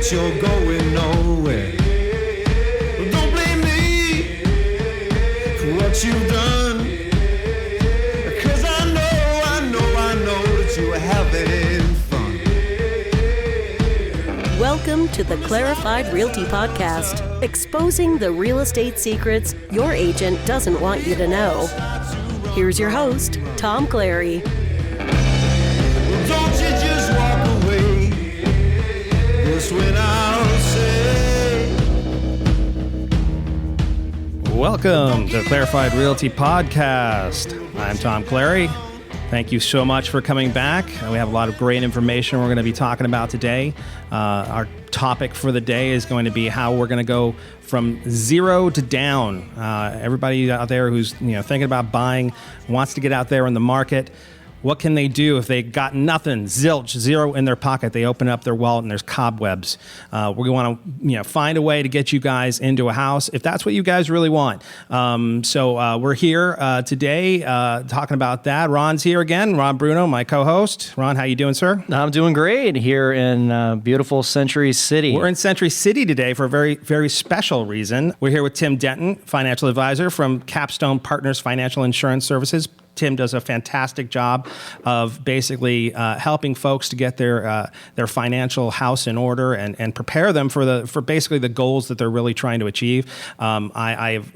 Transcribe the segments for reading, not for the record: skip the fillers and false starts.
that you're going nowhere. Don't blame me for what you've done, 'cause I know that you are having fun. Welcome to the Clarified Realty Podcast, exposing the real estate secrets your agent doesn't want you to know. Here's your host, Tom Clary. Don't you just walk away. That's when I'll say. Welcome to the Clarified Realty Podcast. I'm Tom Clary. Thank you so much for coming back. We have a lot of great information we're going to be talking about today. Our topic for the day is going to be how we're going to go from zero to down. Everybody out there who's thinking about buying, wants to get out there in the market. What can they do if they got nothing, zilch, zero in their pocket? They open up their wallet and there's cobwebs. We want to, find a way to get you guys into a house if that's what you guys really want. So we're here today talking about that. Ron's here again. Ron Bruno, my co-host. Ron, how you doing, sir? I'm doing great here in beautiful Century City. We're in Century City today for a very, very special reason. We're here with Tim Denton, financial advisor from Capstone Partners Financial Insurance Services. Tim does a fantastic job of basically helping folks to get their financial house in order and prepare them for basically the goals that they're really trying to achieve. I've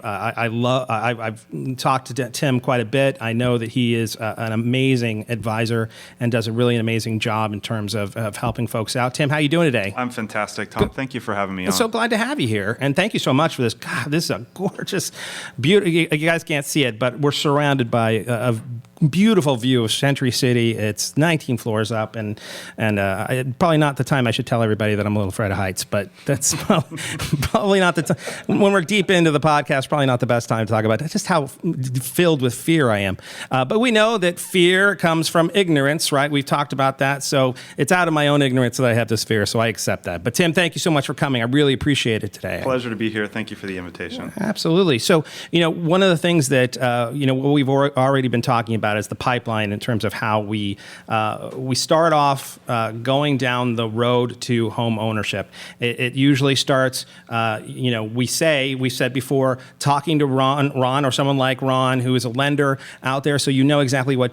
talked to Tim quite a bit. I know that he is an amazing advisor and does a really amazing job in terms of helping folks out. Tim, how you doing today? I'm fantastic, Tom. Thank you for having me on. I'm so glad to have you here, and thank you so much for this. God, this is a gorgeous, beautiful. You guys can't see it, but we're surrounded by a beautiful view of Century City. It's 19 floors up, and probably not the time I should tell everybody that I'm a little afraid of heights, but that's probably not the time. When we're deep into the podcast, probably not the best time to talk about just how filled with fear I am. But we know that fear comes from ignorance, right? We've talked about that, so it's out of my own ignorance that I have this fear, so I accept that. But Tim, thank you so much for coming. I really appreciate it today. Pleasure to be here. Thank you for the invitation. Absolutely. So, one of the things that, what we've already been talking about is the pipeline in terms of how we start off going down the road to home ownership. It usually starts, we said before, talking to Ron or someone like Ron who is a lender out there, so you know exactly what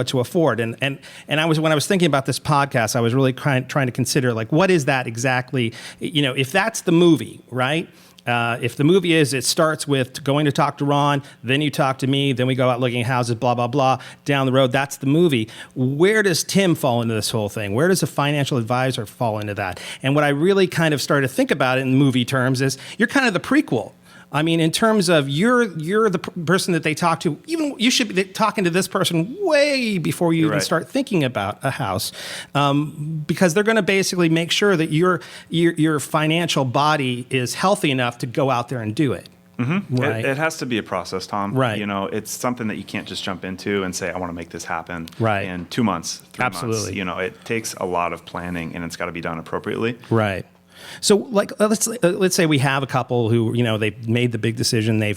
to afford. And when I was thinking about this podcast, I was really trying to consider what is that exactly? If that's the movie, right? If the movie it starts with going to talk to Ron, then you talk to me, then we go out looking at houses, blah, blah, blah, down the road. That's the movie. Where does Tim fall into this whole thing? Where does a financial advisor fall into that? And what I really kind of started to think about it in movie terms is you're kind of the prequel. I mean, in terms of you're the person that they talk to, even you should be talking to this person way before you even start thinking about a house, because they're going to basically make sure that your financial body is healthy enough to go out there and do it. Mm-hmm. Right. It has to be a process, Tom. Right. It's something that you can't just jump into and say, I want to make this happen in 2 months, 3 Absolutely. months. It takes a lot of planning, and it's got to be done appropriately. Right. So, let's say we have a couple who, they've made the big decision. They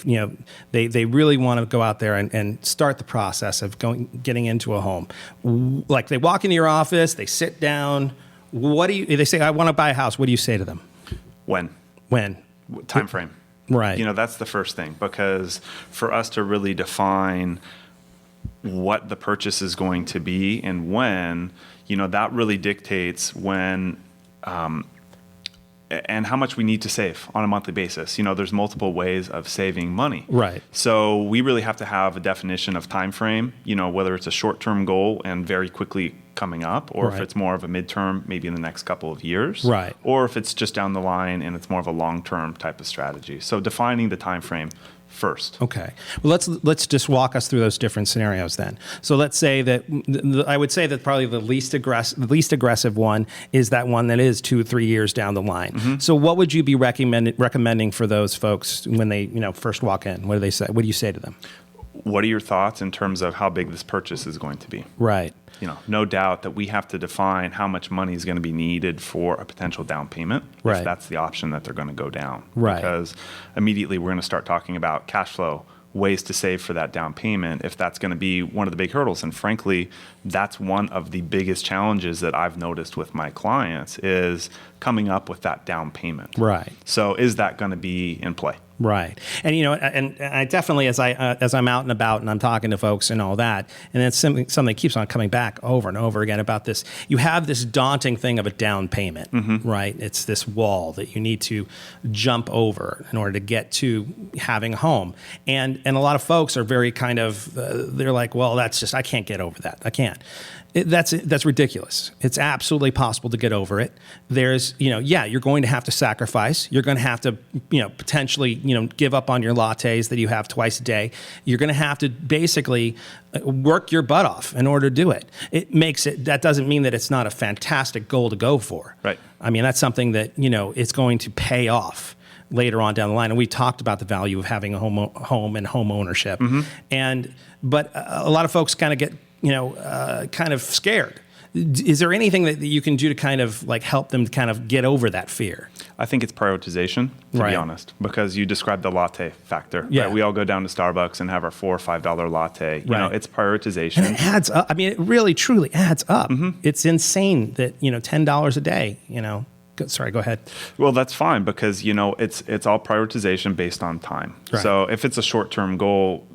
really want to go out there and start the process of getting into a home. Like they walk into your office, they sit down. They say, I want to buy a house. What do you say to them? When? Time frame. Right. That's the first thing, because for us to really define what the purchase is going to be and when, that really dictates when, and how much we need to save on a monthly basis. There's multiple ways of saving money. Right. So we really have to have a definition of time frame, whether it's a short-term goal and very quickly coming up, or if it's more of a midterm, maybe in the next couple of years. Right. Or if it's just down the line and it's more of a long-term type of strategy. So defining the time frame first. Okay. Well, let's just walk us through those different scenarios then. So let's say that I would say that probably the least aggressive one is that one that is 2-3 years down the line. Mm-hmm. So what would you be recommending for those folks when they first walk in? What do they say? What do you say to them? What are your thoughts in terms of how big this purchase is going to be? Right. No doubt that we have to define how much money is going to be needed for a potential down payment, right, if that's the option that they're going to go down. Right. Because immediately we're going to start talking about cash flow, ways to save for that down payment if that's going to be one of the big hurdles. And frankly, that's one of the biggest challenges that I've noticed with my clients is coming up with that down payment. Right. So is that going to be in play? Right. And, and I definitely, as I'm out and about and I'm talking to folks and all that, and it's something that keeps on coming back over and over again about this, you have this daunting thing of a down payment, right? It's this wall that you need to jump over in order to get to having a home. And a lot of folks are very kind of, they're like, well, I can't get over that. I can't. That's ridiculous. It's absolutely possible to get over it. There's, you're going to have to sacrifice. You're going to have to, potentially, give up on your lattes that you have twice a day. You're going to have to basically work your butt off in order to do it. That doesn't mean that it's not a fantastic goal to go for. Right. I mean, that's something that, it's going to pay off later on down the line. And we talked about the value of having a home and home ownership. But a lot of folks kind of get, kind of scared. Is there anything that you can do to kind of like help them to kind of get over that fear? I think it's prioritization, to be honest, because you described the latte factor. Yeah. Right? We all go down to Starbucks and have our $4 or $5 latte. It's prioritization. And it adds up. I mean, it really, truly adds up. It's insane that, $10 a day, Sorry, go ahead. Well, that's fine because, it's all prioritization based on time. Right. So if it's a short-term goal,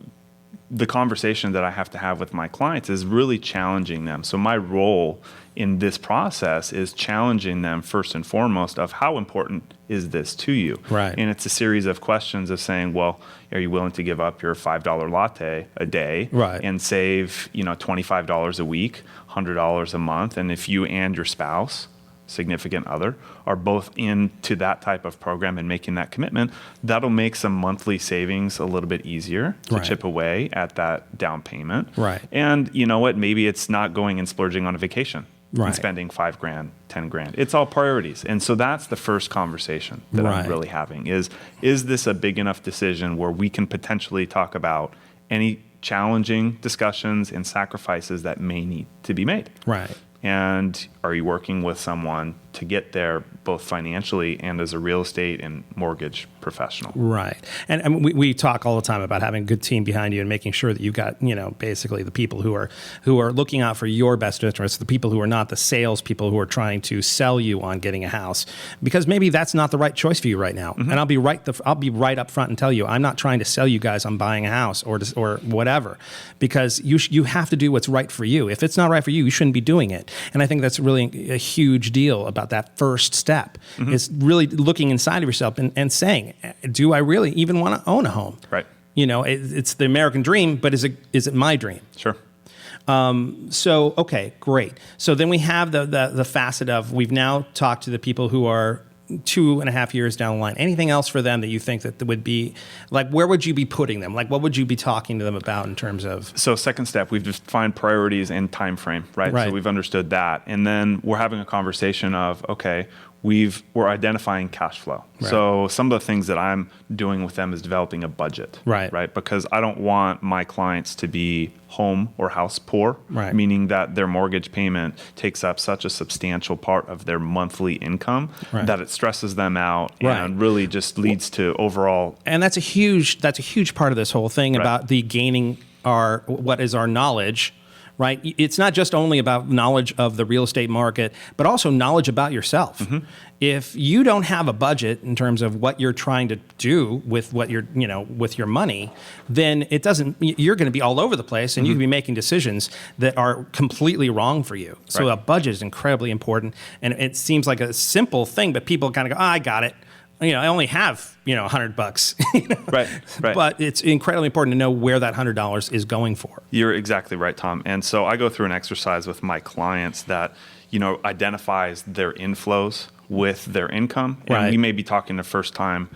the conversation that I have to have with my clients is really challenging them. So my role in this process is challenging them first and foremost of how important is this to you? Right. And it's a series of questions of saying, well, are you willing to give up your $5 latte a day right. and save, $25 a week, $100 a month? And if you and your spouse, significant other, are both into that type of program and making that commitment, that'll make some monthly savings a little bit easier to right. chip away at that down payment. Right. And you know what? Maybe it's not going and splurging on a vacation right. and spending $5,000, $10,000. It's all priorities. And so that's the first conversation that right. I'm really having is this a big enough decision where we can potentially talk about any challenging discussions and sacrifices that may need to be made? Right. And are you working with someone to get there both financially and as a real estate and mortgage professional? Right. And we talk all the time about having a good team behind you and making sure that you've got, basically the people who are looking out for your best interests, the people who are not the salespeople who are trying to sell you on getting a house, because maybe that's not the right choice for you right now. And I'll be right up front and tell you, I'm not trying to sell you guys on buying a house or whatever, because you have to do what's right for you. If it's not right for you, you shouldn't be doing it. And I think that's really a huge deal about that first step is really looking inside of yourself and saying, do I really even want to own a home? Right. It's the American dream, but is it my dream? Sure. So, okay, great. So then we have the facet of we've now talked to the people who are 2.5 years down the line. Anything else for them that you think that would be, like, where would you be putting them? Like, what would you be talking to them about in terms of? So second step, we've defined priorities and time frame, right? Right. So we've understood that. And then we're having a conversation of, okay, we're identifying cash flow. Right. So some of the things that I'm doing with them is developing a budget, right? Because I don't want my clients to be home or house poor, right. meaning that their mortgage payment takes up such a substantial part of their monthly income right. that it stresses them out right. and really just leads to overall. And that's a huge part of this whole thing right. about the gaining what is our knowledge. Right? It's not just only about knowledge of the real estate market, but also knowledge about yourself. If you don't have a budget in terms of what you're trying to do with what you're, with your money, then you're going to be all over the place and you can be making decisions that are completely wrong for you. So right. a budget is incredibly important. And it seems like a simple thing, but people kind of go, I got it. I only have, $100. Right. But it's incredibly important to know where that $100 is going for. You're exactly right, Tom. And so I go through an exercise with my clients that, identifies their inflows with their income. And right. we may be talking to first-time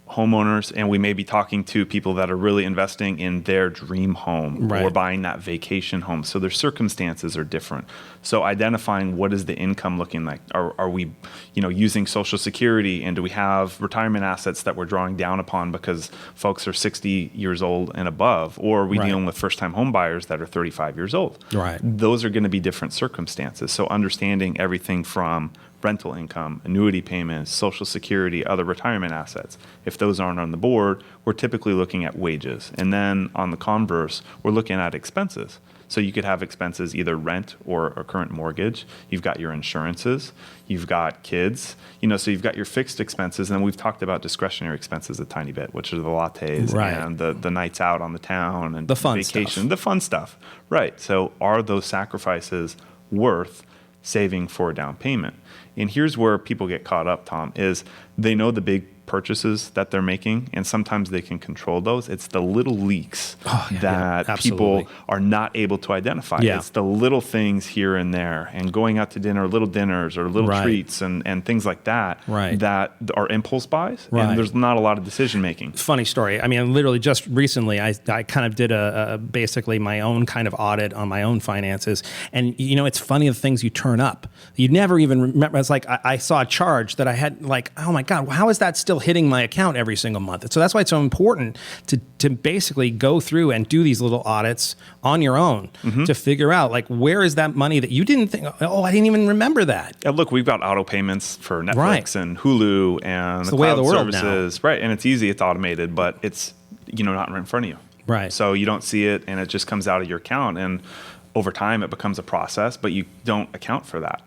homeowners, and we may be talking to people that are really investing in their dream home right. or buying that vacation home. So their circumstances are different. So identifying what is the income looking like? Are we, using Social Security, and do we have retirement assets that we're drawing down upon because folks are 60 years old and above, or are we right. dealing with first-time home buyers that are 35 years old? Right. Those are going to be different circumstances. So understanding everything from rental income, annuity payments, Social Security, other retirement assets. If those aren't on the board, we're typically looking at wages. And then on the converse, we're looking at expenses. So you could have expenses, either rent or a current mortgage. You've got your insurances. You've got kids. So you've got your fixed expenses. And then we've talked about discretionary expenses a tiny bit, which are the lattes and the nights out on the town and the fun vacation, stuff. the fun stuff. Right. So are those sacrifices worth saving for a down payment? And here's where people get caught up, Tom, is they know the big purchases that they're making, and sometimes they can control those. It's the little leaks that people are not able to identify. Yeah. It's the little things here and there, and going out to dinner, little dinners or little treats and things like that that are impulse buys, and there's not a lot of decision making. Funny story. I mean, literally just recently, I kind of did basically my own kind of audit on my own finances, and it's funny the things you turn up. You never even remember. It's like I saw a charge that I had, like, oh my God, how is that still hitting my account every single month? So that's why it's so important to basically go through and do these little audits on your own to figure out, like, where is that money that you didn't think, oh, I didn't even remember that. And look, we've got auto payments for Netflix and Hulu and the way of cloud the world services. now. Right. And it's easy, it's automated, but it's not right in front of you. Right. So you don't see it, and it just comes out of your account, and over time it becomes a process, but you don't account for that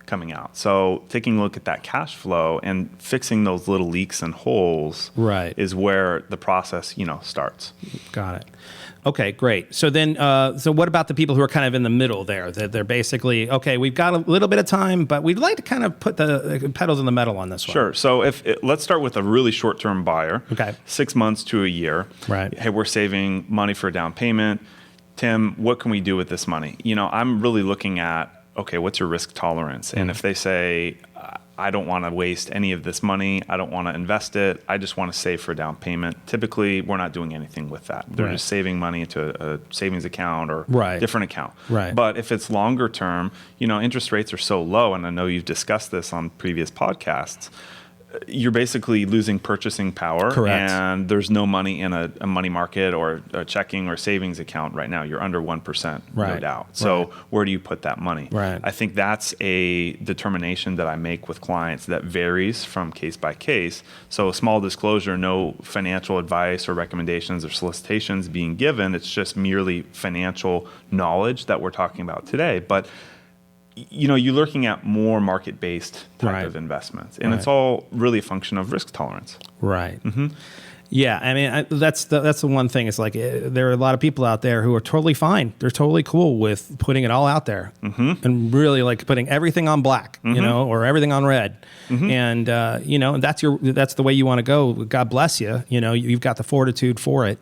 coming out. So taking a look at that cash flow and fixing those little leaks and holes is where the process, starts. Got it. Okay, great. So then, so what about the people who are kind of in the middle there? That they're basically, okay, we've got a little bit of time, but we'd like to kind of put the pedals in the metal on this one. Sure. So let's start with a really short-term buyer. Okay. 6 months to a year. Right. Hey, we're saving money for a down payment. Tim, what can we do with this money? I'm really looking at, okay, what's your risk tolerance? And if they say, I don't want to waste any of this money, I don't want to invest it, I just want to save for a down payment, typically we're not doing anything with that. They're just saving money into a savings account or different account. Right. But if it's longer term, interest rates are so low, and I know you've discussed this on previous podcasts, you're basically losing purchasing power. Correct. And there's no money in a money market or a checking or savings account right now. You're under 1%, no doubt. So where do you put that money? Right. I think that's a determination that I make with clients that varies from case by case. So a small disclosure, no financial advice or recommendations or solicitations being given. It's just merely financial knowledge that we're talking about today. But you're looking at more market-based type of investments, and it's all really a function of risk tolerance. Right. Yeah, I mean, that's the one thing. It's like there are a lot of people out there who are totally fine. They're totally cool with putting it all out there and really like putting everything on black, or everything on red. And that's the way you want to go. God bless you. You've got the fortitude for it.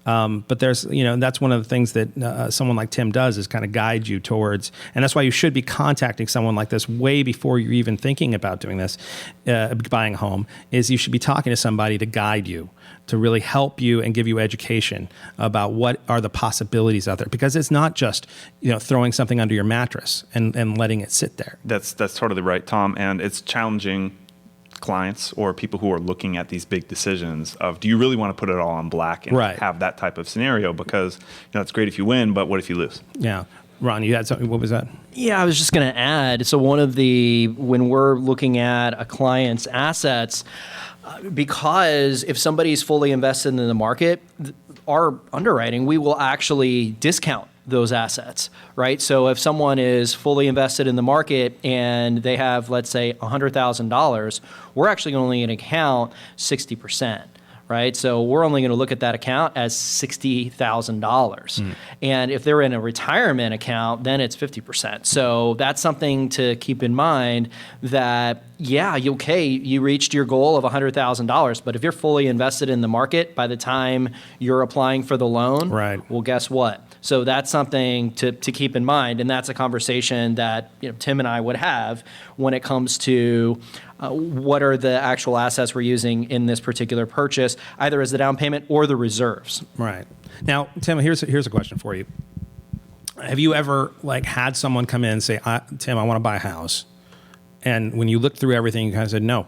But there's, that's one of the things that someone like Tim does, is kind of guide you towards, and that's why you should be contacting someone like this way before you're even thinking about doing this, buying a home, is you should be talking to somebody to guide you, to really help you and give you education about what are the possibilities out there. Because it's not just, throwing something under your mattress and letting it sit there. That's totally right, Tom. And it's challenging clients or people who are looking at these big decisions of, do you really want to put it all on black and have that type of scenario? Because it's great if you win, but what if you lose? Yeah. Ron, you had something. What was that? Yeah, I was just going to add. So when we're looking at a client's assets, because if somebody's fully invested in the market, our underwriting, we will actually discount those assets, right? So if someone is fully invested in the market and they have, let's say, $100,000, we're actually only going to count 60%. Right, so we're only going to look at that account as $60,000, and if they're in a retirement account, then it's 50%. So that's something to keep in mind. That you reached your goal of $100,000, but if you're fully invested in the market by the time you're applying for the loan, well, guess what? So that's something to keep in mind, and that's a conversation that Tim and I would have when it comes to what are the actual assets we're using in this particular purchase, either as the down payment or the reserves. Right. Now, Tim, here's a question for you. Have you ever had someone come in and say, Tim, I want to buy a house, and when you looked through everything, you kind of said, nope.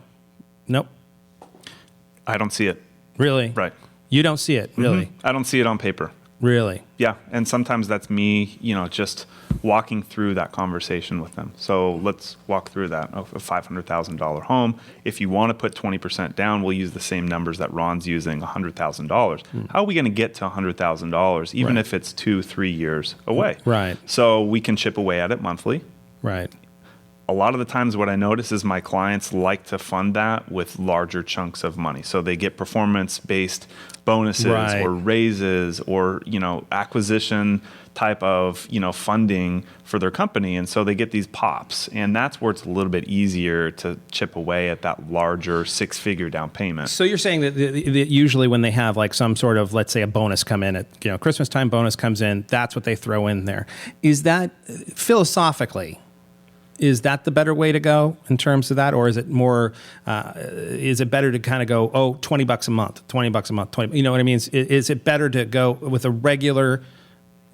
I don't see it. Really? Right. You don't see it, really? I don't see it on paper. Really? Yeah, and sometimes that's me, just walking through that conversation with them. So let's walk through that. A $500,000 home. If you want to put 20% down, we'll use the same numbers that Ron's using, $100,000. How are we going to get to $100,000, even Right. if it's 2-3 years away? Right. So we can chip away at it monthly. Right. A lot of the times what I notice is my clients like to fund that with larger chunks of money. So they get performance-based bonuses Right. or raises or, acquisition type of, funding for their company. And so they get these pops. And that's where it's a little bit easier to chip away at that larger 6-figure down payment. So you're saying that usually when they have like some sort of, let's say, a bonus come in at, Christmas time bonus comes in, that's what they throw in there. Is that philosophically, is that the better way to go in terms of that? Or is it more, is it better to kind of go, $20 a month, $20 a month, 20, you know what I mean? Is it better to go with a regular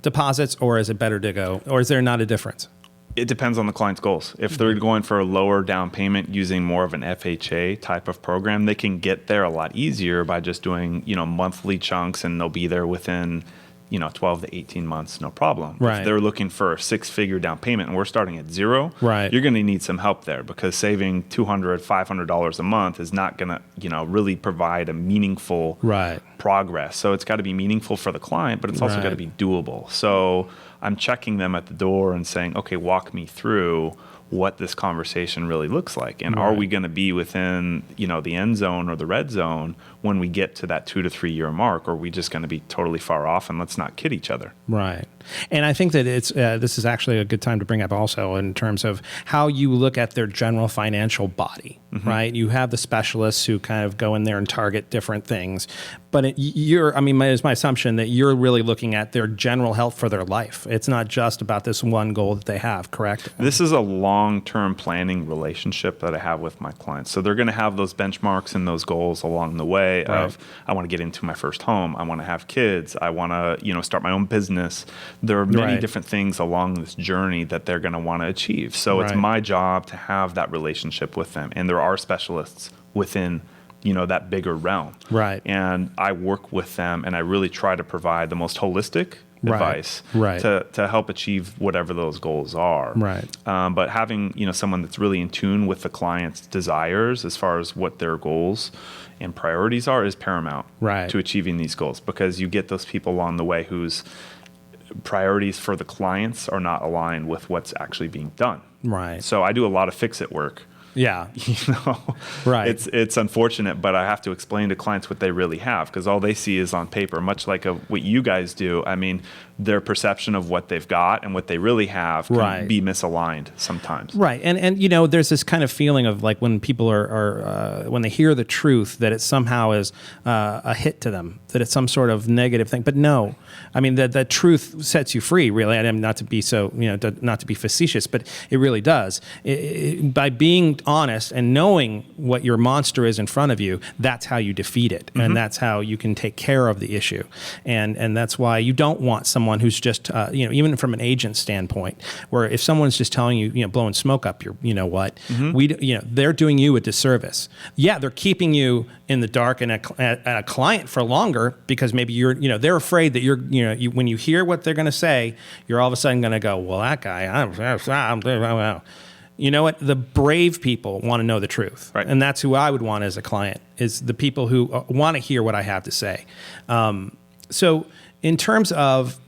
deposits, or is it better to go, or is there not a difference? It depends on the client's goals. If they're going for a lower down payment using more of an FHA type of program, they can get there a lot easier by just doing, monthly chunks, and they'll be there within 12 to 18 months, no problem. Right. If they're looking for a 6-figure down payment and we're starting at zero, right. you're going to need some help there, because saving $200, $500 a month is not going to, really provide a meaningful right. progress. So it's got to be meaningful for the client, but it's also Right. got to be doable. So I'm checking them at the door and saying, okay, walk me through what this conversation really looks like. And are Right. we going to be within, the end zone or the red zone when we get to that 2 to 3 year mark, or are we just going to be totally far off? And let's not kid each other. Right. And I think that this is actually a good time to bring up also in terms of how you look at their general financial body, right? You have the specialists who kind of go in there and target different things, but it's my assumption that you're really looking at their general health for their life. It's not just about this one goal that they have, correct? This is a long-term planning relationship that I have with my clients. So they're going to have those benchmarks and those goals along the way of, I want to get into my first home. I want to have kids. I want to, start my own business. There are many Right. different things along this journey that they're going to want to achieve. So it's Right. my job to have that relationship with them. And there are specialists within, that bigger realm. Right. And I work with them, and I really try to provide the most holistic Right. advice Right. to help achieve whatever those goals are. Right. But having someone that's really in tune with the client's desires as far as what their goals and priorities are is paramount Right. to achieving these goals, because you get those people along the way whose priorities for the clients are not aligned with what's actually being done. Right. So I do a lot of fix-it work. Yeah. Right. It's unfortunate, but I have to explain to clients what they really have, because all they see is on paper, much like what you guys do. I mean, their perception of what they've got and what they really have can Right. be misaligned sometimes. Right. And there's this kind of feeling of like when people are when they hear the truth, that it somehow is a hit to them, that it's some sort of negative thing. But no, I mean, the truth sets you free, really. And not to be so, not to be facetious, but it really does. By being honest and knowing what your monster is in front of you, that's how you defeat it. And that's how you can take care of the issue. And that's why you don't want someone who's just, even from an agent standpoint, where if someone's just telling you, blowing smoke up your, they're doing you a disservice. Yeah, they're keeping you in the dark and a client for longer, because maybe they're afraid that when you hear what they're going to say, you're all of a sudden going to go, well, that guy, you know what? The brave people want to know the truth. Right. And that's who I would want as a client, is the people who want to hear what I have to say. So in terms of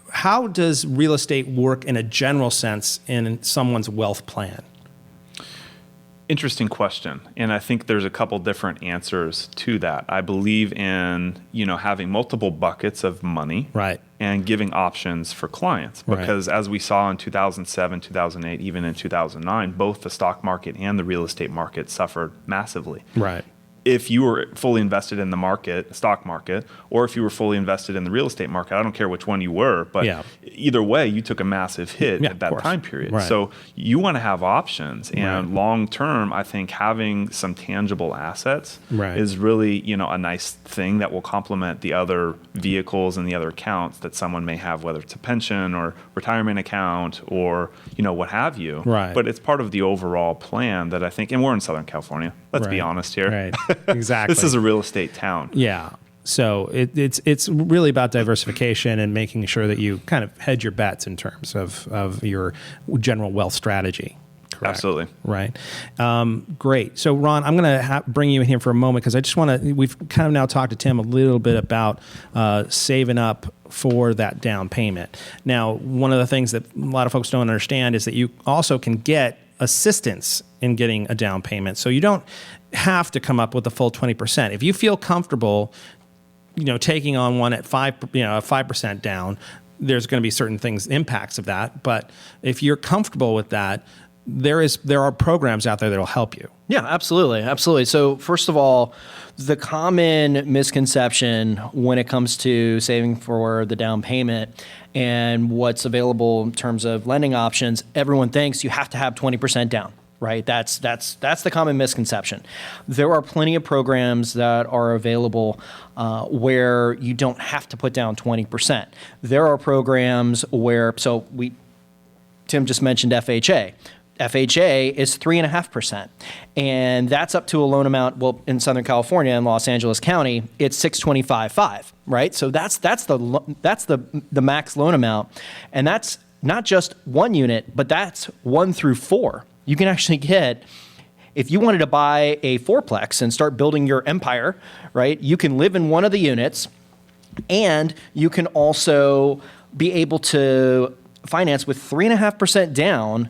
how does real estate work in a general sense in someone's wealth plan? Interesting question. And I think there's a couple different answers to that. I believe in, having multiple buckets of money. Right. And giving options for clients, because as we saw in 2007, 2008, even in 2009, both the stock market and the real estate market suffered massively. Right. If you were fully invested in the stock market, or if you were fully invested in the real estate market, I don't care which one you were, but either way, you took a massive hit at that time period. Right. So you want to have options, and long term, I think having some tangible assets is really, a nice thing that will complement the other vehicles and the other accounts that someone may have, whether it's a pension or retirement account or, what have you. Right. But it's part of the overall plan that I think, and we're in Southern California. Let's be honest here. Right. Exactly. This is a real estate town. Yeah. So it's really about diversification and making sure that you kind of hedge your bets in terms of your general wealth strategy. Correct. Absolutely. Right. Great. So, Ron, I'm going to bring you in here for a moment because I just want to, we've kind of now talked to Tim a little bit about saving up for that down payment. Now, one of the things that a lot of folks don't understand is that you also can get assistance in getting a down payment. So you don't have to come up with the full 20%. If you feel comfortable, taking on one at 5% down, there's going to be certain impacts of that. But if you're comfortable with that, there are programs out there that will help you. Yeah, absolutely. So first of all, the common misconception when it comes to saving for the down payment and what's available in terms of lending options, everyone thinks you have to have 20% down. Right, that's the common misconception. There are plenty of programs that are available where you don't have to put down 20%. There are programs where, Tim just mentioned FHA. FHA is 3.5%, and that's up to a loan amount. Well, in Southern California, in Los Angeles County, it's 625.5. Right, so that's the max loan amount, and that's not just one unit, but that's 1 through 4. You can actually get, if you wanted to buy a fourplex and start building your empire, right? You can live in one of the units, and you can also be able to finance with 3.5% down,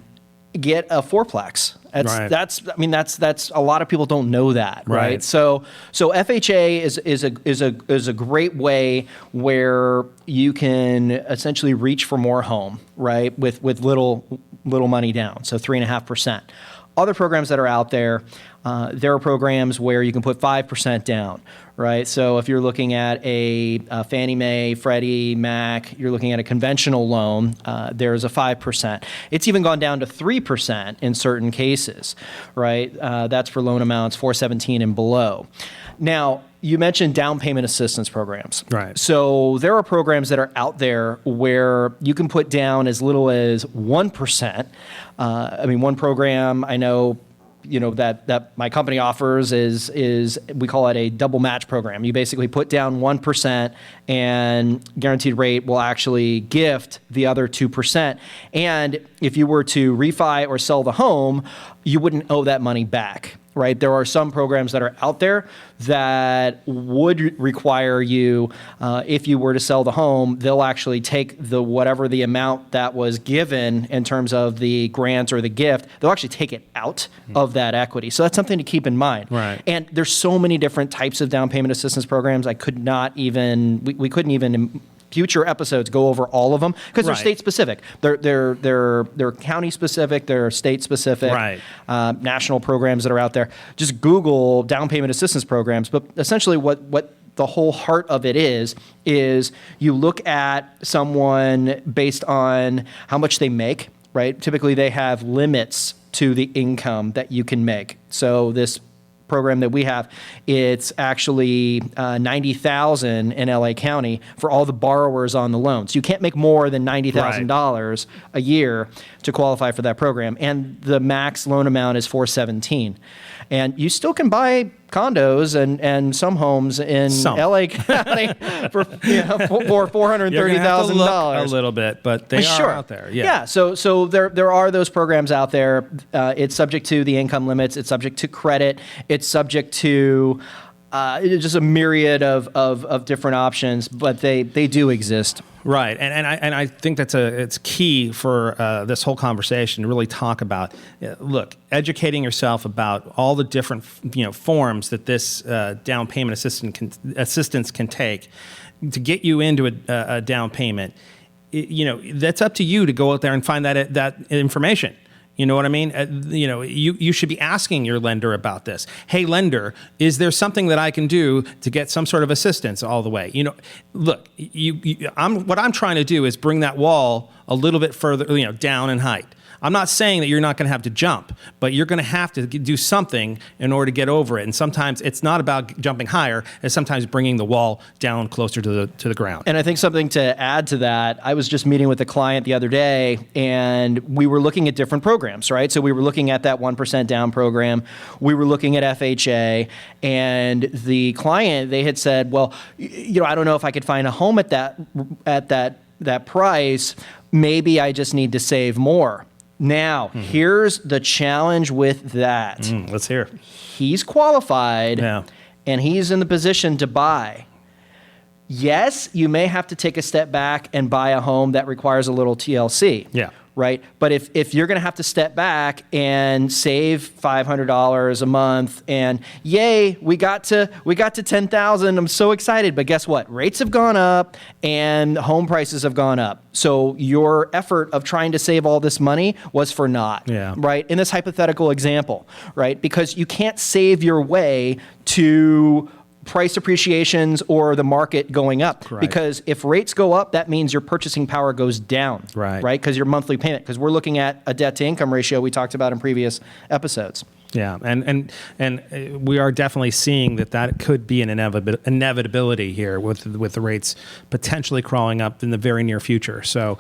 get a fourplex. That's a lot of people don't know that, right? So FHA is a great way where you can essentially reach for more home, right? With little money down, so 3.5%. Other programs that are out there are programs where you can put 5% down, right? So if you're looking at a Fannie Mae, Freddie Mac, you're looking at a conventional loan, there's a 5%. It's even gone down to 3% in certain cases, right? That's for loan amounts 417 and below. Now, you mentioned down payment assistance programs. Right. So there are programs that are out there where you can put down as little as 1%. One program I know, that my company offers is we call it a double match program. You basically put down 1% and guaranteed rate will actually gift the other 2%. And if you were to refi or sell the home, you wouldn't owe that money back. Right? There are some programs that are out there that would require you, if you were to sell the home, they'll actually take whatever the amount that was given in terms of the grant or the gift, they'll actually take it out of that equity. So that's something to keep in mind. Right. And there's so many different types of down payment assistance programs. We couldn't even future episodes go over all of them because they're state specific. They're county specific. They're state specific. Right. National programs that are out there. Just Google down payment assistance programs. But essentially, what the whole heart of it is you look at someone based on how much they make. Right. Typically, they have limits to the income that you can make. So this program that we have, it's actually $90,000 in LA County for all the borrowers on the loan. So you can't make more than $90,000 a year to qualify for that program. And the max loan amount is $417,000. And you still can buy condos and some homes in LA County for $430,000. A little bit, but they are out there. Yeah. So there are those programs out there. It's subject to the income limits. It's subject to credit. It's subject to just a myriad of different options, but they do exist. Right, and I think it's key for this whole conversation to really talk about. Look, educating yourself about all the different forms that this down payment assistance can take to get you into a down payment. That's up to you to go out there and find that information. You know what I mean? You should be asking your lender about this. Hey, lender, is there something that I can do to get some sort of assistance all the way? Look, what I'm trying to do is bring that wall a little bit further, down in height. I'm not saying that you're not going to have to jump, but you're going to have to do something in order to get over it. And sometimes it's not about jumping higher, it's sometimes bringing the wall down closer to the ground. And I think something to add to that, I was just meeting with a client the other day, and we were looking at different programs, right? So we were looking at that 1% down program. We were looking at FHA, and the client, they had said, well, I don't know if I could find a home at that price. Maybe I just need to save more. Now, here's the challenge with that. Let's hear. He's qualified, Yeah. and he's in the position to buy. Yes, you may have to take a step back and buy a home that requires a little TLC. Yeah. Right? But if you're going to have to step back and save $500 a month, and yay, we got to 10,000. I'm so excited. But guess what? Rates have gone up and home prices have gone up. So your effort of trying to save all this money was for naught. Yeah. Right? In this hypothetical example, right? Because you can't save your way to price appreciations or the market going up. Right. Because if rates go up, that means your purchasing power goes down. Right. Right? Because your monthly payment, because we're looking at a debt to income ratio we talked about in previous episodes. Yeah, and we are definitely seeing that could be an inevitability here with the rates potentially crawling up in the very near future. So,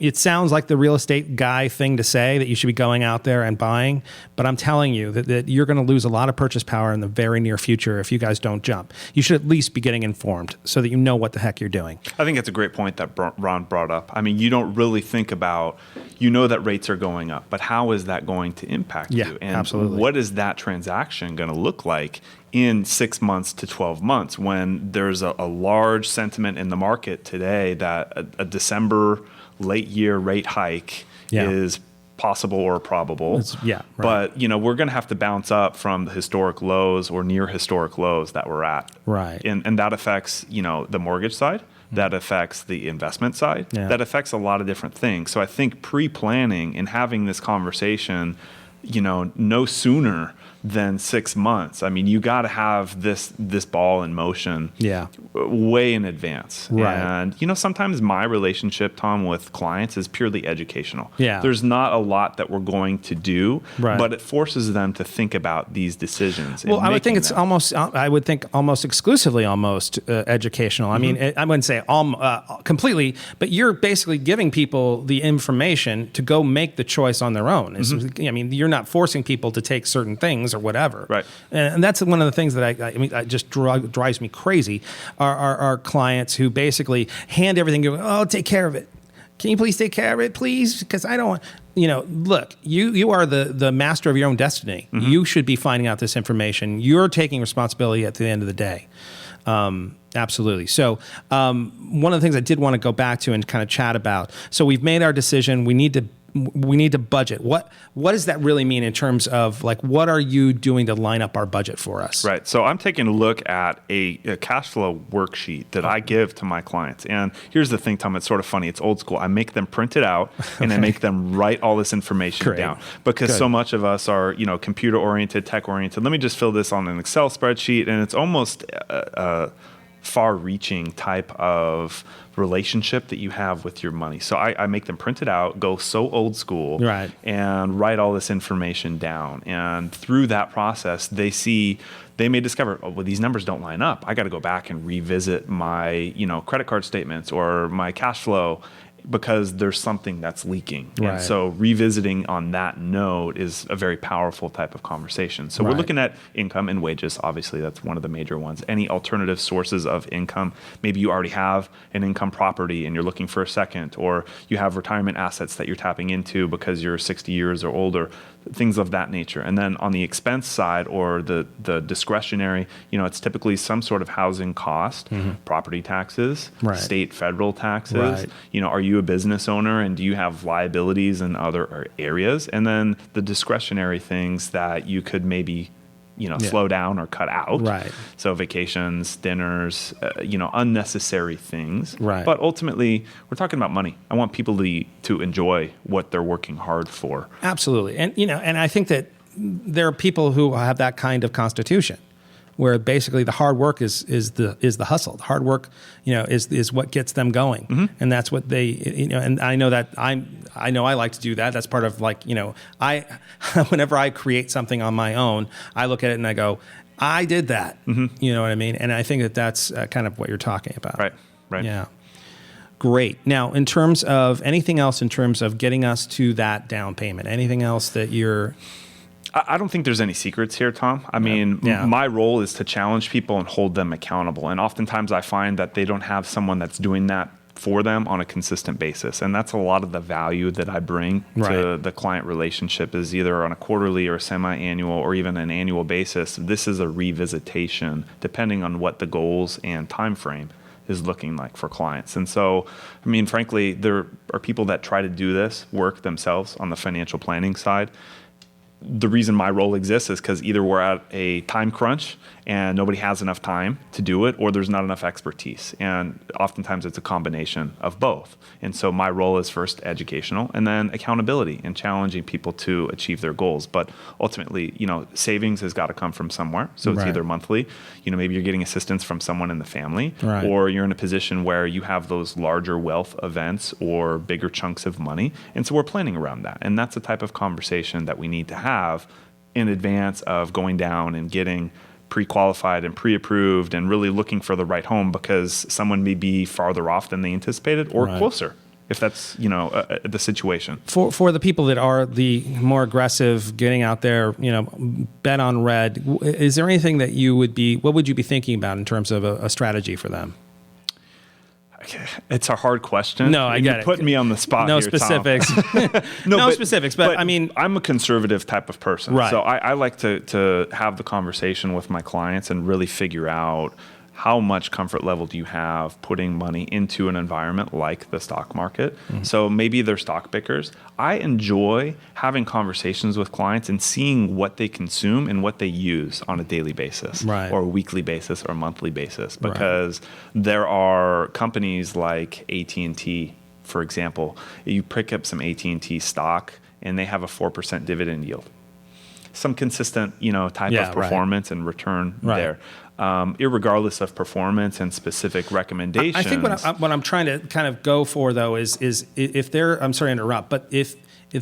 it sounds like the real estate guy thing to say that you should be going out there and buying, but I'm telling you that you're going to lose a lot of purchase power in the very near future if you guys don't jump. You should at least be getting informed so that you know what the heck you're doing. I think it's a great point that Ron brought up. I mean, you don't really think about, that rates are going up, but how is that going to impact you? And absolutely. What is that transaction going to look like in 6 months to 12 months when there's a large sentiment in the market today that a December late year rate hike is possible or probable. Right. But, we're going to have to bounce up from the historic lows or near historic lows that we're at. Right. And that affects, the mortgage side. That affects the investment side. Yeah. That affects a lot of different things. So I think pre-planning and having this conversation, no sooner than 6 months. I mean, you got to have this ball in motion way in advance. Right. And, sometimes my relationship, Tom, with clients is purely educational. Yeah. There's not a lot that we're going to do, Right. but it forces them to think about these decisions. Well, I would think it's almost exclusively educational. I mean, I wouldn't say completely, but you're basically giving people the information to go make the choice on their own. I mean, you're not forcing people to take certain things or whatever. Right. And that's one of the things that I just drives me crazy are clients who basically hand everything, go, oh, take care of it. Can you please take care of it, please? Because I don't want, look, you are the master of your own destiny. Mm-hmm. You should be finding out this information. You're taking responsibility at the end of the day. Absolutely. So one of the things I did want to go back to and kind of chat about. So we've made our decision. We need to budget. What does that really mean in terms of what are you doing to line up our budget for us? Right. So I'm taking a look at a cash flow worksheet that I give to my clients. And here's the thing, Tom, it's sort of funny. It's old school. I make them print it out and I make them write all this information down because so much of us are, computer oriented, tech oriented. Let me just fill this on an Excel spreadsheet. And it's almost a far-reaching type of relationship that you have with your money. So I make them print it out, go so old school, right, and write all this information down. And through that process, they may discover, oh, well, these numbers don't line up. I got to go back and revisit my, credit card statements or my cash flow because there's something that's leaking. Right. And so revisiting on that note is a very powerful type of conversation. So we're looking at income and wages. Obviously, that's one of the major ones. Any alternative sources of income. Maybe you already have an income property and you're looking for a second, or you have retirement assets that you're tapping into because you're 60 years or older, things of that nature. And then on the expense side or the discretionary, it's typically some sort of housing cost, property taxes, state, federal taxes. Are you a business owner and do you have liabilities in other areas? And then the discretionary things that you could maybe slow down or cut out. Right. So vacations, dinners, unnecessary things. Right. But ultimately, we're talking about money. I want people to enjoy what they're working hard for. Absolutely. And, and I think that there are people who have that kind of constitution. where basically the hard work is the hustle. The hard work, is what gets them going, and that's what they, And I know that I know I like to do that. That's part of I whenever I create something on my own, I look at it and I go, I did that. You know what I mean? And I think that's kind of what you're talking about. Right. Yeah. Great. Now, in terms of anything else, in terms of getting us to that down payment, anything else that you're... I don't think there's any secrets here, Tom. I mean, my role is to challenge people and hold them accountable. And oftentimes I find that they don't have someone that's doing that for them on a consistent basis. And that's a lot of the value that I bring to the client relationship, is either on a quarterly or semi-annual or even an annual basis. This is a revisitation depending on what the goals and time frame is looking like for clients. And so, I mean, frankly, there are people that try to do this work themselves on the financial planning side. The reason my role exists is because either we're at a time crunch and nobody has enough time to do it, or there's not enough expertise. And oftentimes it's a combination of both. And so my role is first educational and then accountability and challenging people to achieve their goals. But ultimately, savings has got to come from somewhere. So it's either monthly, maybe you're getting assistance from someone in the family, or you're in a position where you have those larger wealth events or bigger chunks of money. And so we're planning around that. And that's the type of conversation that we need to have in advance of going down and getting pre-qualified and pre-approved and really looking for the right home, because someone may be farther off than they anticipated or closer, if that's the situation. For the people that are the more aggressive, getting out there, bet on red, is there anything that what would you be thinking about in terms of a strategy for them? It's a hard question. No, I get it. You're putting me on the spot. No here, specifics. Tom. No specifics, but I mean, I'm a conservative type of person. Right. So I like to have the conversation with my clients and really figure out how much comfort level do you have putting money into an environment like the stock market. So maybe they're stock pickers. I enjoy having conversations with clients and seeing what they consume and what they use on a daily basis, or a weekly basis or a monthly basis, because there are companies like AT&T, for example. You pick up some AT&T stock and they have a 4% dividend yield. Some consistent, type of performance and return there. Irregardless of performance and specific recommendations. I think what I'm trying to kind of go for, though, is if they're, I'm sorry to interrupt, but if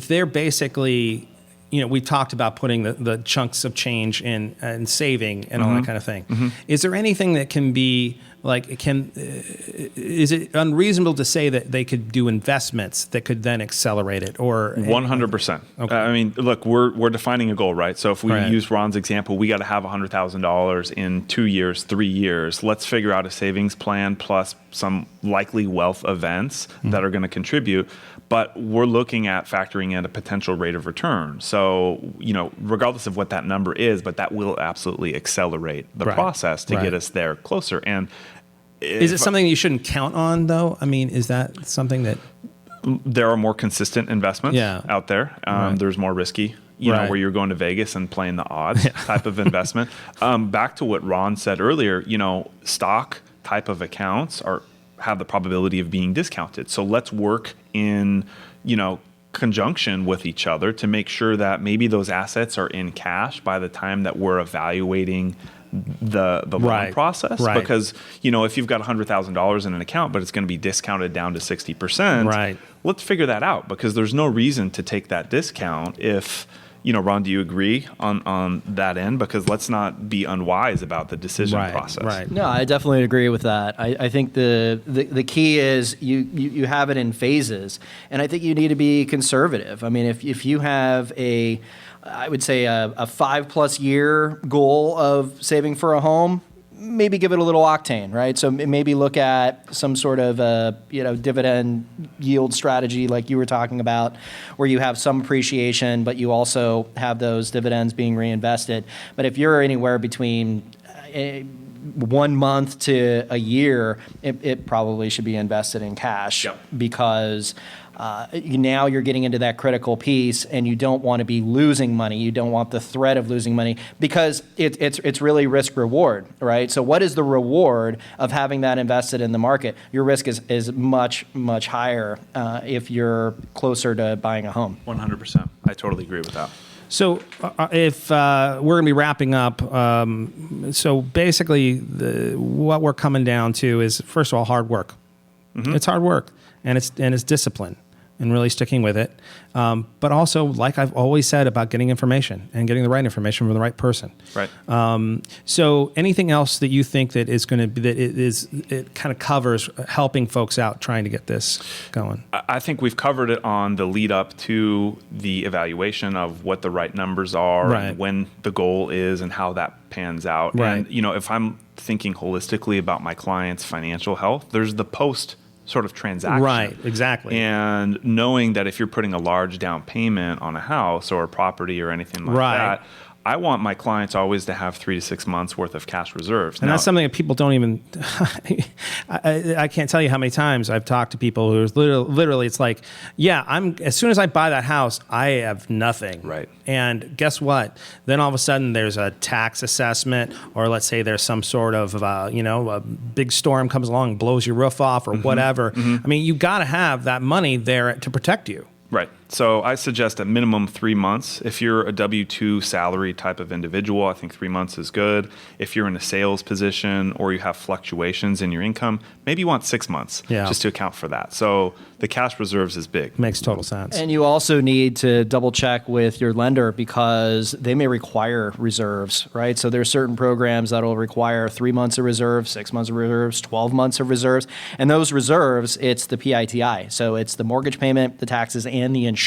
they're basically, we talked about putting the chunks of change in and saving and all that kind of thing. Is there anything that can be is it unreasonable to say that they could do investments that could then accelerate it, or 100%? Okay. I mean, look, we're defining a goal, right? So if we use Ron's example, we got to have $100,000 in 2 years, 3 years. Let's figure out a savings plan plus some likely wealth events that are going to contribute. But we're looking at factoring in a potential rate of return. So, regardless of what that number is, but that will absolutely accelerate the process to get us there closer. And is it something you shouldn't count on, though? I mean, is that something that... There are more consistent investments out there. There's more risky, where you're going to Vegas and playing the odds type of investment. Back to what Ron said earlier, stock type of accounts have the probability of being discounted. So let's work in, conjunction with each other to make sure that maybe those assets are in cash by the time that we're evaluating the loan process. Because, if you've got $100,000 in an account, but it's going to be discounted down to 60%, let's figure that out, because there's no reason to take that discount if... Ron, do you agree on that end? Because let's not be unwise about the decision process. No, I definitely agree with that. I think the key is you have it in phases, and I think you need to be conservative. I mean, if you have I would say a 5+ year goal of saving for a home, maybe give it a little octane, right? So maybe look at some sort of dividend yield strategy like you were talking about, where you have some appreciation, but you also have those dividends being reinvested. But if you're anywhere between 1 month to a year, it probably should be invested in cash, because now you're getting into that critical piece, and you don't want to be losing money. You don't want the threat of losing money, because it's really risk reward, right? So what is the reward of having that invested in the market? Your risk is much, much higher if you're closer to buying a home. 100%. I totally agree with that. So if we're going to be wrapping up, so basically what we're coming down to is, first of all, hard work. Mm-hmm. It's hard work, and it's discipline and really sticking with it. But also, like I've always said about getting information and getting the right information from the right person. Right. So anything else that you think that is going to be, it kind of covers helping folks out trying to get this going? I think we've covered it on the lead up to the evaluation of what the right numbers are, right, and when the goal is and how that pans out. Right. And, if I'm thinking holistically about my client's financial health, there's the post sort of transaction. Right, exactly. And knowing that if you're putting a large down payment on a house or a property or anything like right, that, I want my clients always to have 3 to 6 months worth of cash reserves. And that's something that people don't even, I can't tell you how many times I've talked to people who literally it's like, yeah, as soon as I buy that house, I have nothing. Right. And guess what? Then all of a sudden there's a tax assessment, or let's say there's some sort of, a big storm comes along and blows your roof off or whatever. Mm-hmm. I mean, you got to have that money there to protect you. Right. So I suggest a minimum 3 months. If you're a W-2 salary type of individual, I think 3 months is good. If you're in a sales position or you have fluctuations in your income, maybe you want 6 months just to account for that. So the cash reserves is big. Makes total sense. And you also need to double check with your lender because they may require reserves, right? So there's certain programs that will require 3 months of reserves, 6 months of reserves, 12 months of reserves. And those reserves, it's the PITI. So it's the mortgage payment, the taxes, and the insurance.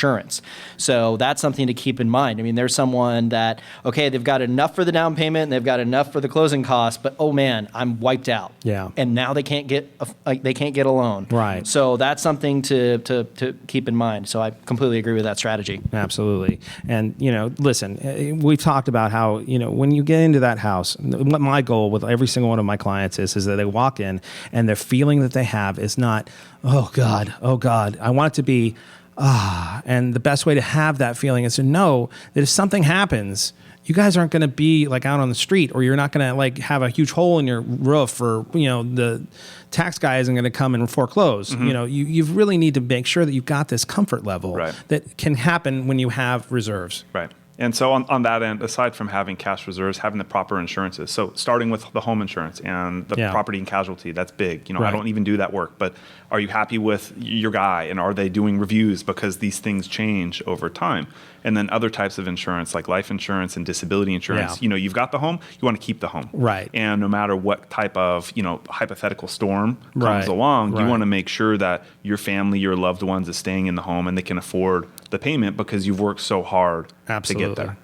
So that's something to keep in mind. I mean, there's someone that, okay, they've got enough for the down payment and they've got enough for the closing costs, but oh man, I'm wiped out. Yeah. And now they can't get a loan. Right. So that's something to keep in mind. So I completely agree with that strategy. Absolutely. And, listen, we've talked about how, when you get into that house, what my goal with every single one of my clients is that they walk in and the feeling that they have is not, oh God, I want it to be, and the best way to have that feeling is to know that if something happens, you guys aren't going to be like out on the street, or you're not going to like have a huge hole in your roof, or, the tax guy isn't going to come and foreclose. Mm-hmm. You really need to make sure that you've got this comfort level that can happen when you have reserves. Right. And so on that end, aside from having cash reserves, having the proper insurances. So starting with the home insurance and the property and casualty, that's big. I don't even do that work, but are you happy with your guy, and are they doing reviews, because these things change over time? And then other types of insurance like life insurance and disability insurance. Yeah. You've got the home, you want to keep the home. Right. And no matter what type of, hypothetical storm comes along, you want to make sure that your family, your loved ones is staying in the home and they can afford the payment because you've worked so hard to get there.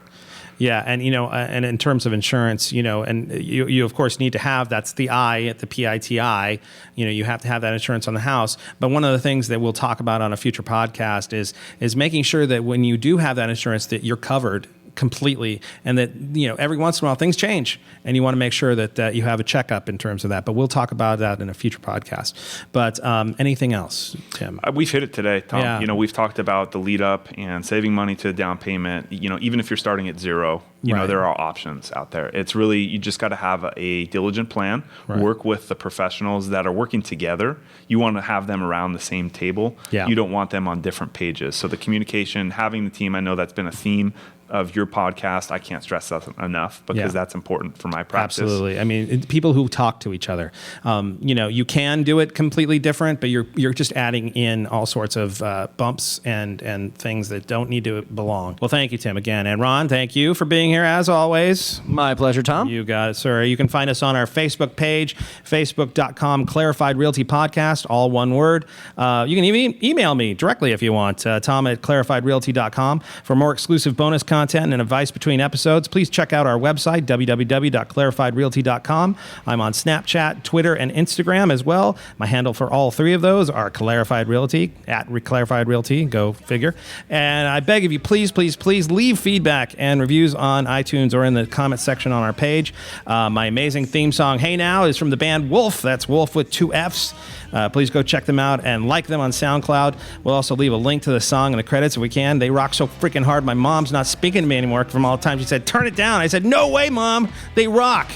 Yeah, and and in terms of insurance, and you of course need to have, that's the I at the PITI. You have to have that insurance on the house. But one of the things that we'll talk about on a future podcast is making sure that when you do have that insurance, that you're covered completely, and that every once in a while things change, and you want to make sure that you have a checkup in terms of that. But we'll talk about that in a future podcast. But anything else, Tim? We've hit it today, Tom. Yeah. We've talked about the lead up and saving money to a down payment. Even if you're starting at zero, there are options out there. It's really, you just got to have a diligent plan, work with the professionals that are working together. You want to have them around the same table. Yeah. You don't want them on different pages. So the communication, having the team, I know that's been a theme of your podcast. I can't stress that enough, because that's important for my practice. Absolutely. I mean, people who talk to each other, you can do it completely different, but you're just adding in all sorts of bumps and things that don't need to belong. Well, thank you, Tim, again. And Ron, thank you for being here as always. My pleasure, Tom. You got it, sir. You can find us on our Facebook page, facebook.com, Clarified Realty Podcast, all one word. You can even email me directly if you want, Tom at clarifiedrealty.com. For more exclusive bonus content and advice between episodes, please check out our website, www.clarifiedrealty.com. I'm on Snapchat, Twitter, and Instagram as well. My handle for all three of those are Clarified Realty, at Clarified Realty, go figure. And I beg of you, please leave feedback and reviews on iTunes or in the comment section on our page. My amazing theme song, Hey Now, is from the band Wolf. That's Wolf with 2 Fs. Please go check them out and like them on SoundCloud. We'll also leave a link to the song in the credits if we can. They rock so freaking hard, my mom's not speaking to me anymore from all the time she said, turn it down. I said, no way, Mom. They rock.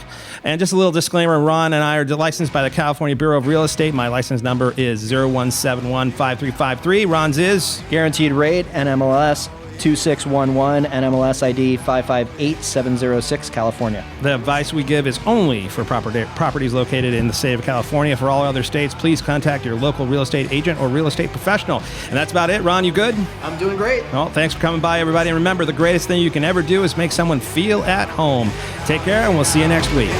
And just a little disclaimer, Ron and I are licensed by the California Bureau of Real Estate. My license number is 01715353. Ron's is Guaranteed rate, NMLS 2611, NMLS ID 558706, California. The advice we give is only for properties located in the state of California. For all other states, please contact your local real estate agent or real estate professional. And that's about it. Ron, you good? I'm doing great. Well, thanks for coming by, everybody. And remember, the greatest thing you can ever do is make someone feel at home. Take care, and we'll see you next week.